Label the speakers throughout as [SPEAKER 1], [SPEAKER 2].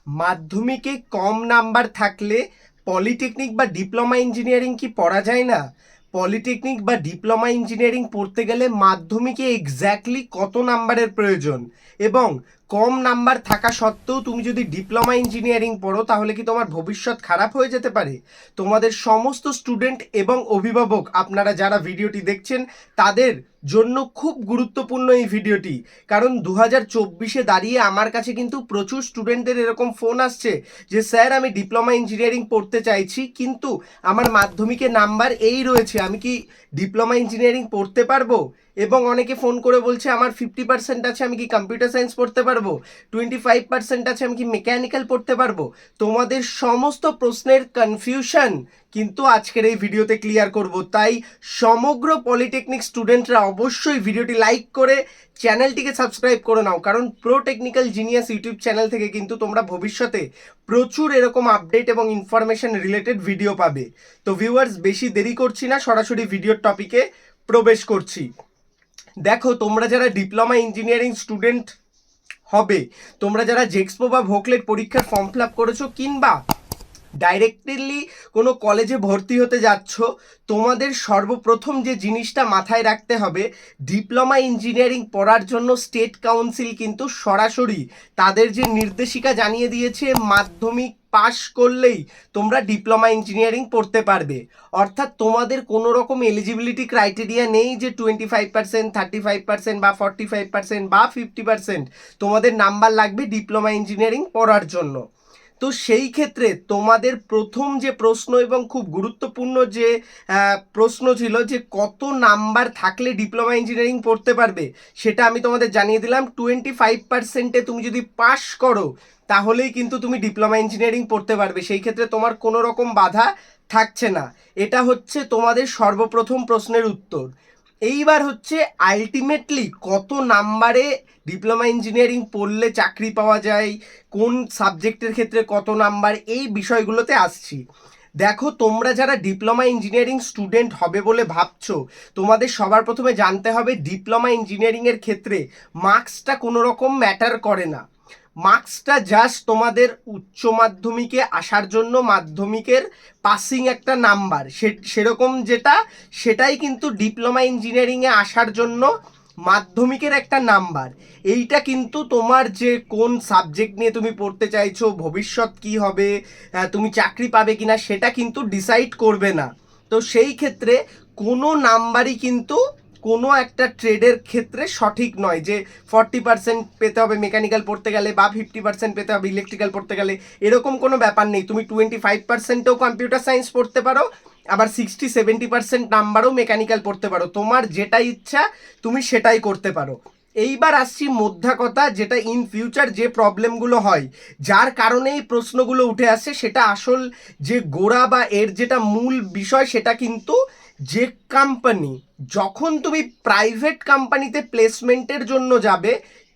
[SPEAKER 1] মাধ্যমিকে কম নাম্বার থাকলে পলিটেকনিক বা ডিপ্লোমা ইঞ্জিনিয়ারিং কি পড়া যায় না? পলিটেকনিক বা ডিপ্লোমা ইঞ্জিনিয়ারিং পড়তে গেলে মাধ্যমিকে এক্স্যাক্টলি কত নাম্বারের প্রয়োজন, এবং কম নাম্বার থাকা সত্ত্বেও তুমি যদি ডিপ্লোমা ইঞ্জিনিয়ারিং পড়ো তাহলে কি তোমার ভবিষ্যৎ খারাপ হয়ে যেতে পারে? তোমাদের সমস্ত স্টুডেন্ট এবং অভিভাবক, আপনারা যারা ভিডিওটি দেখছেন তাদের জন্য খুব গুরুত্বপূর্ণ এই ভিডিওটি। কারণ 2024-এ দাঁড়িয়ে আমার কাছে কিন্তু প্রচুর স্টুডেন্টদের এরকম ফোন আসছে যে স্যার আমি ডিপ্লোমা ইঞ্জিনিয়ারিং পড়তে চাইছি, কিন্তু আমার মাধ্যমিকে নাম্বার এই রয়েছে, আমি কি ডিপ্লোমা ইঞ্জিনিয়ারিং পড়তে পারবো? এবং অনেকে ফোন করে বলছে আমার 50% আছে, আমি কি কম্পিউটার সায়েন্স পড়তে পারবো? 25% আছে, আমি কি মেকানিক্যাল পড়তে পারবো? তোমাদের সমস্ত প্রশ্নের কনফিউশন কিন্তু আজকের এই ভিডিওতে ক্লিয়ার করব। তাই সমগ্র পলিটেকনিক স্টুডেন্টরা অবশ্যই ভিডিওটি লাইক করে চ্যানেলটিকে সাবস্ক্রাইব করে নাও, কারণ pro technical genius YouTube channel থেকে কিন্তু তোমরা ভবিষ্যতে প্রচুর এরকম আপডেট এবং ইনফরমেশন রিলেটেড ভিডিও পাবে। তো ভিউয়ার্স, বেশি দেরি করছি না, সরাসরি ভিডিওর টপিকে প্রবেশ করছি। দেখো, তোমরা যারা ডিপ্লোমা ইঞ্জিনিয়ারিং স্টুডেন্ট হবে, তোমরা যারা জেক্সপো বা ভোকলেট পরীক্ষার ফর্ম ফিল আপ করেছো কিংবা ডাইরেক্টলি কোনো কলেজে ভর্তি হতে যাচ্ছ, তোমাদের সর্বপ্রথম যে জিনিসটা মাথায় রাখতে হবে, ডিপ্লোমা ইঞ্জিনিয়ারিং পড়ার জন্য স্টেট কাউন্সিল কিন্তু সরাসরি তাদের যে নির্দেশিকা জানিয়ে দিয়েছে, মাধ্যমিক পাশ করলেই তোমরা ডিপ্লোমা ইঞ্জিনিয়ারিং পড়তে পারবে। অর্থাৎ তোমাদের কোনো রকম এলিজিবিলিটি ক্রাইটেরিয়া নেই যে 25%, 35% বা 45% বা 50% তোমাদের নাম্বার লাগবে ডিপ্লোমা ইঞ্জিনিয়ারিং পড়ার জন্য। তো সেই ক্ষেত্রে তোমাদের প্রথম যে প্রশ্ন এবং খুব গুরুত্বপূর্ণ যে প্রশ্ন ছিল যে কত নাম্বার থাকলে ডিপ্লোমা ইঞ্জিনিয়ারিং পড়তে পারবে, সেটা আমি তোমাদের জানিয়ে দিলাম। 25%-এ তুমি যদি পাস করো তাহলেই কিন্তু তুমি ডিপ্লোমা ইঞ্জিনিয়ারিং পড়তে পারবে, সেই ক্ষেত্রে তোমার কোনো রকম বাধা থাকছে না। এটা হচ্ছে তোমাদের সর্বপ্রথম প্রশ্নের উত্তর। এইবার হচ্ছে আলটিমেটলি কত নাম্বারে ডিপ্লোমা ইঞ্জিনিয়ারিং পড়লে চাকরি পাওয়া যায়, কোন সাবজেক্টের ক্ষেত্রে কত নাম্বার, এই বিষয়গুলোতে আসছি। দেখো, তোমরা যারা ডিপ্লোমা ইঞ্জিনিয়ারিং স্টুডেন্ট হবে বলে ভাবছো, তোমাদের সবার প্রথমে জানতে হবে ডিপ্লোমা ইঞ্জিনিয়ারিংয়ের ক্ষেত্রে মার্কসটা কোনো রকম ম্যাটার করে না। মার্কসটা জাস্ট তোমাদের উচ্চ মাধ্যমিকে আসার জন্য মাধ্যমিকের পাসিং একটা নাম্বার, সেরকম যেটা, সেটাই কিন্তু ডিপ্লোমা ইঞ্জিনিয়ারিংয়ে আসার জন্য মাধ্যমিকের একটা নাম্বার। এইটা কিন্তু তোমার যে কোন সাবজেক্ট নিয়ে তুমি পড়তে চাইছো, ভবিষ্যৎ কি হবে, তুমি চাকরি পাবে কিনা, সেটা কিন্তু ডিসাইড করবে না। তো সেই ক্ষেত্রে কোনো নাম্বারই কিন্তু কোনো একটা ট্রেডের ক্ষেত্রে সঠিক নয় যে 40% পেতে হবে মেকানিক্যাল পড়তে গেলে বা 50% পেতে হবে ইলেকট্রিক্যাল পড়তে গেলে, এরকম কোনো ব্যাপার নেই। তুমি 25%ও কম্পিউটার সায়েন্স পড়তে পারো, আবার 60-70% নাম্বারও মেকানিক্যাল পড়তে পারো। তোমার যেটা ইচ্ছা তুমি সেটাই করতে পারো। এইবার আসছি মোদ্দা কথা, যেটা ইন ফিউচার যে প্রবলেমগুলো হয়, যার কারণে এই প্রশ্নগুলো উঠে আসছে, সেটা আসল যে গোড়া বা এর যেটা মূল বিষয়, সেটা কিন্তু যে কোম্পানি, যখন তুমি প্রাইভেট কোম্পানিতে প্লেসমেন্টের জন্য যাবে,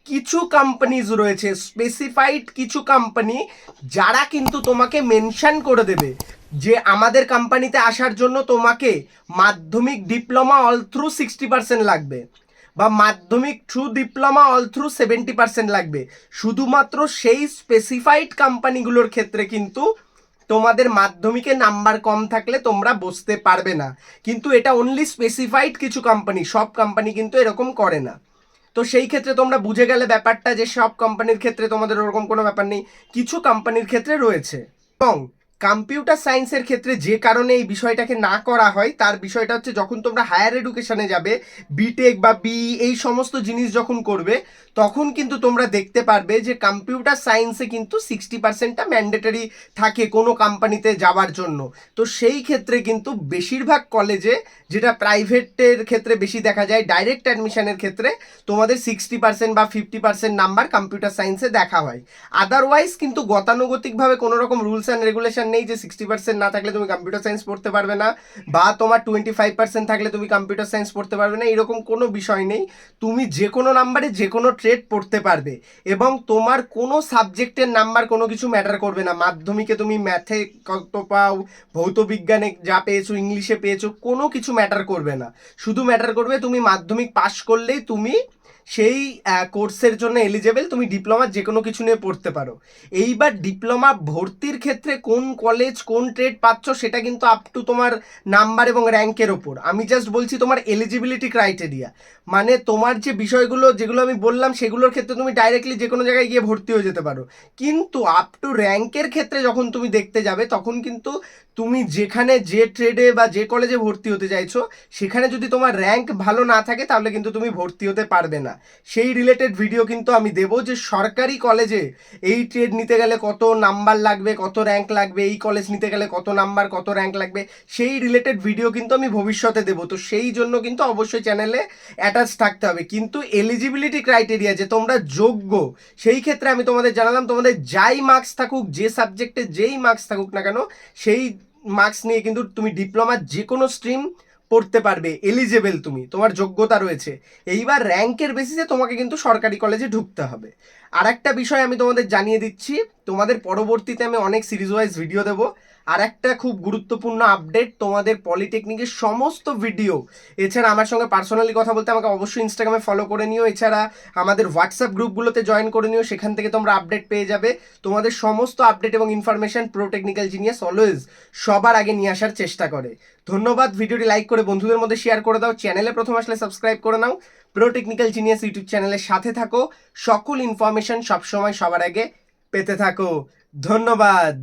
[SPEAKER 1] কিছু কোম্পানিজ রয়েছে, স্পেসিফাইড কিছু কোম্পানি, যারা কিন্তু তোমাকে মেনশন করে দেবে যে আমাদের কোম্পানিতে আসার জন্য তোমাকে মাধ্যমিক ডিপ্লোমা অল থ্রু 60% লাগবে, বা মাধ্যমিক থ্রু ডিপ্লোমা অল থ্রু 70% লাগবে। শুধুমাত্র সেই স্পেসিফাইড কোম্পানিগুলোর ক্ষেত্রে কিন্তু তোমাদের মাধ্যমিকে নাম্বার কম থাকলে তোমরা বসতে পারবে না। কিন্তু এটা অনলি স্পেসিফাইড কিছু কোম্পানি, সব কোম্পানি কিন্তু এরকম করে না। তো সেই ক্ষেত্রে তোমরা বুঝে গেলে ব্যাপারটা, যে সব কোম্পানির ক্ষেত্রে তোমাদের ওরকম কোনো ব্যাপার নেই, কিছু কোম্পানির ক্ষেত্রে রয়েছে। এবং কম্পিউটার সায়েন্সের ক্ষেত্রে যে কারণে এই বিষয়টাকে না করা হয়, তার বিষয়টা হচ্ছে যখন তোমরা হায়ার এডুকেশনে যাবে, বিটেক বা বিই এই সমস্ত জিনিস যখন করবে, তখন কিন্তু তোমরা দেখতে পারবে যে কম্পিউটার সায়েন্সে কিন্তু 60%টা ম্যান্ডেটরি থাকে কোনো কোম্পানিতে যাওয়ার জন্য। তো সেই ক্ষেত্রে কিন্তু বেশিরভাগ কলেজে, যেটা প্রাইভেটের ক্ষেত্রে বেশি দেখা যায়, ডাইরেক্ট অ্যাডমিশনের ক্ষেত্রে তোমাদের 60% বা 50% নাম্বার কম্পিউটার সায়েন্সে দেখা হয়। আদারওয়াইজ কিন্তু গতানুগতিকভাবে কোনো রকম রুলস অ্যান্ড রেগুলেশন নেই যে 60% না থাকলে তুমি কম্পিউটার সায়েন্স পড়তে পারবে না, বা তোমার 25% থাকলে তুমি কম্পিউটার সায়েন্স পড়তে পারবে না, এরকম কোনো বিষয় নেই। তুমি যে কোনো নাম্বারে যে কোনো ট্রেড পড়তে পারবে, এবং তোমার কোনো সাবজেক্টের নাম্বার কোনো কিছু ম্যাটার করবে না। মাধ্যমিকে তুমি ম্যাথে কত পাও, ভৌত বিজ্ঞানে যা পেয়েছো, ইংলিশে পেয়েছো, কোনো কিছু ম্যাটার করবে না। শুধু ম্যাটার করবে তুমি মাধ্যমিক পাশ করলেই তুমি সেই কোর্সের জন্য এলিজেবল, তুমি ডিপ্লোমা যে কোনো কিছু নিয়ে পড়তে পারো। এইবার ডিপ্লোমা ভর্তির ক্ষেত্রে কোন কলেজ কোন ট্রেড পাচ্ছ সেটা কিন্তু আপ টু তোমার নাম্বার এবং র্যাঙ্কের ওপর। আমি জাস্ট বলছি তোমার এলিজিবিলিটি ক্রাইটেরিয়া, মানে তোমার যে বিষয়গুলো যেগুলো আমি বললাম সেগুলোর ক্ষেত্রে তুমি ডাইরেক্টলি যে কোনো জায়গায় গিয়ে ভর্তি হয়ে যেতে পারো, কিন্তু আপ টু র্যাঙ্কের ক্ষেত্রে যখন তুমি দেখতে যাবে তখন কিন্তু তুমি যেখানে যে ট্রেডে বা যে কলেজে ভর্তি হতে চাইছো সেখানে যদি তোমার র্যাঙ্ক ভালো না থাকে তাহলে কিন্তু তুমি ভর্তি হতে পারবে না। সেই রিলেটেড ভিডিও কিন্তু আমি দেবো, যে সরকারি কলেজে এই ট্রেড নিতে গেলে কত নাম্বার লাগবে, কত র্যাঙ্ক লাগবে, এই কলেজ নিতে গেলে কত নাম্বার কত র্যাঙ্ক লাগবে, সেই রিলেটেড ভিডিও কিন্তু আমি ভবিষ্যতে দেবো। তো সেই জন্য কিন্তু অবশ্যই চ্যানেলে অ্যাটাচ থাকতে হবে। কিন্তু এলিজিবিলিটি ক্রাইটেরিয়া যে তোমরা যোগ্য, সেই ক্ষেত্রে আমি তোমাদের জানালাম তোমাদের যাই মার্কস থাকুক, যে সাবজেক্টে যেই মার্কস থাকুক না কেন, সেই মার্কস নিয়ে কিন্তু তুমি ডিপ্লোমার যে কোনো স্ট্রিম পড়তে পারবে, এলিজেবল, তুমি তোমার যোগ্যতা রয়েছে। এইবার র্যাঙ্কের বেসিসে তোমাকে কিন্তু সরকারি কলেজে ঢুকতে হবে। আর একটা বিষয় আমি তোমাদের জানিয়ে দিচ্ছি, তোমাদের পরবর্তীতে আমি অনেক সিরিজ ওয়াইজ ভিডিও দেবো। আর একটা খুব গুরুত্বপূর্ণ আপডেট, তোমাদের পলিটেকনিকের সমস্ত ভিডিও, এছাড়া আমার সঙ্গে পার্সোনালি কথা বলতে আমাকে অবশ্যই ইনস্টাগ্রামে ফলো করে নিও, এছাড়া আমাদের হোয়াটসঅ্যাপ গ্রুপগুলোতে জয়েন করে নিও, সেখান থেকে তোমরা আপডেট পেয়ে যাবে। তোমাদের সমস্ত আপডেট এবং information pro technical genius always সবার আগে নিয়ে আসার চেষ্টা করে। ধন্যবাদ। ভিডিওটি লাইক করে বন্ধুদের মধ্যে শেয়ার করে দাও, চ্যানেলে প্রথম আসলে সাবস্ক্রাইব করে নাও, প্রো টেকনিক্যাল জিনিয়াস ইউটিউব চ্যানেলের সাথে থাকো, সকল ইনফরমেশন সবসময় সবার আগে পেতে থাকো। ধন্যবাদ।